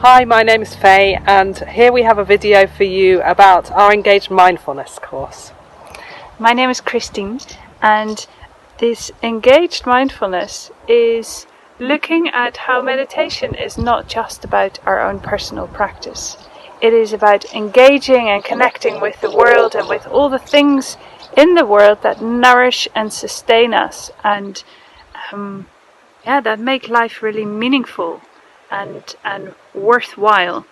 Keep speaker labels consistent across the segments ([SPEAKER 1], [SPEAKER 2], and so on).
[SPEAKER 1] Hi, my name is Faye, and here we have a video for you about our Engaged Mindfulness course.
[SPEAKER 2] My name is Kristine, and this Engaged Mindfulness is looking at how meditation is not just about our own personal practice. It is about engaging and connecting with the world and with all the things in the world that nourish and sustain us and that make life really meaningful and worthwhile.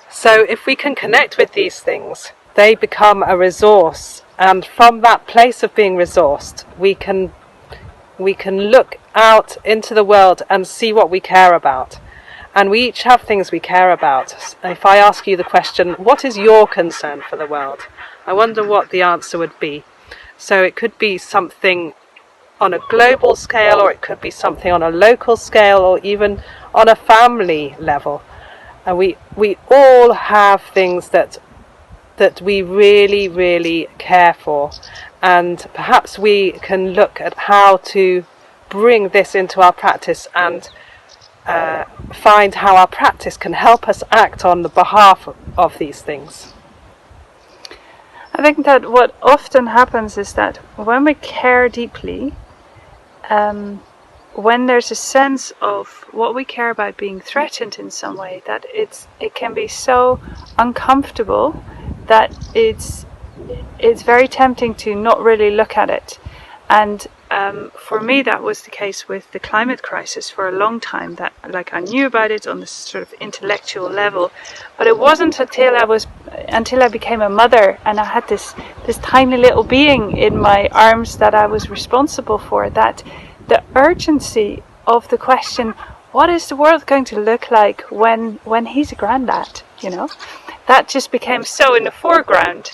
[SPEAKER 1] So if we can connect with these things, they become a resource, and from that place of being resourced, we can look out into the world and see what we care about. And we each have things we care about. If I ask you the question, what is your concern for the world? I wonder what the answer would be. So it could be something on a global scale, or it could be something on a local scale, or even on a family level. And we all have things that we really, really care for, and perhaps we can look at how to bring this into our practice and find how our practice can help us act on the behalf of these things.
[SPEAKER 2] I think that what often happens is that when we care deeply, when there's a sense of what we care about being threatened in some way, that it can be so uncomfortable that it's very tempting to not really look at it. And for me, that was the case with the climate crisis for a long time. That, like, I knew about it on this sort of intellectual level, but it wasn't until I became a mother and I had this tiny little being in my arms that I was responsible for, that the urgency of the question, what is the world going to look like when he's a granddad, that just became so in the foreground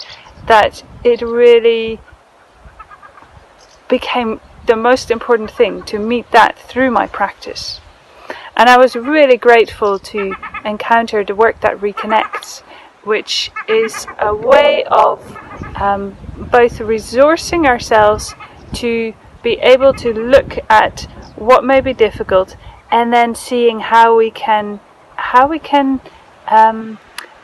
[SPEAKER 2] that it really became the most important thing to meet that through my practice. And I was really grateful to encounter the work that reconnects, which is a way of both resourcing ourselves to be able to look at what may be difficult, and then seeing how we can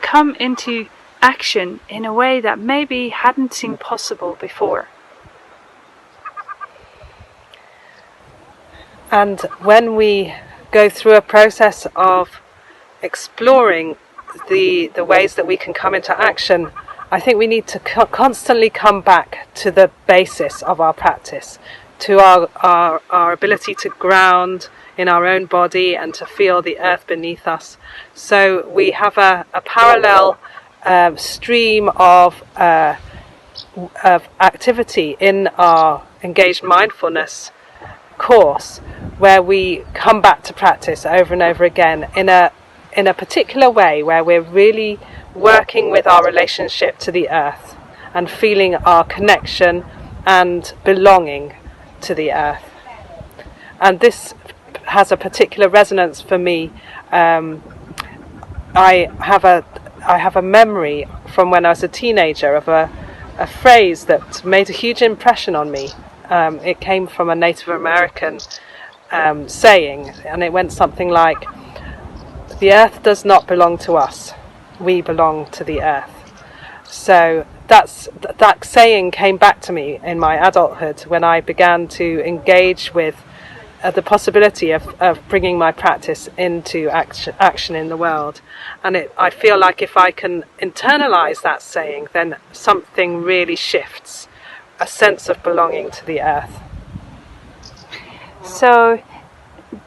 [SPEAKER 2] come into action in a way that maybe hadn't seemed possible before.
[SPEAKER 1] And when we go through a process of exploring the ways that we can come into action, I think we need to constantly come back to the basis of our practice, to our ability to ground in our own body and to feel the earth beneath us. So we have a parallel stream of activity in our Engaged Mindfulness course, where we come back to practice over and over again in a particular way, where we're really working with our relationship to the earth and feeling our connection and belonging to the earth. And this has a particular resonance for me. I have a memory from when I was a teenager of a phrase that made a huge impression on me. It came from a Native American saying, and it went something like, "The earth does not belong to us, we belong to the earth." So that saying came back to me in my adulthood when I began to engage with the possibility of bringing my practice into action in the world. And I feel like if I can internalize that saying, then something really shifts, a sense of belonging to the earth.
[SPEAKER 2] So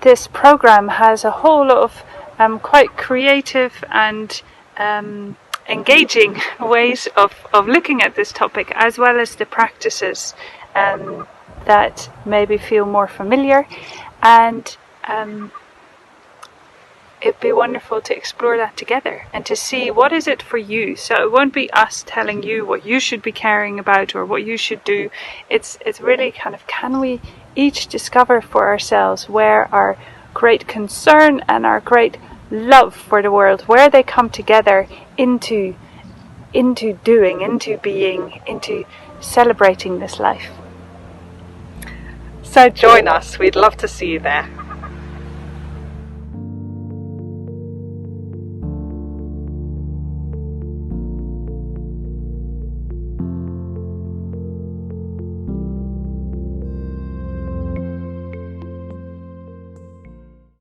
[SPEAKER 2] this program has a whole lot of quite creative and engaging ways of looking at this topic, as well as the practices that maybe feel more familiar, and it'd be wonderful to explore that together and to see what is it for you. So it won't be us telling you what you should be caring about or what you should do. It's really kind of, can we each discover for ourselves where our great concern and our great love for the world, where they come together into doing, into being, into celebrating this life.
[SPEAKER 1] So join us, we'd love to see you there.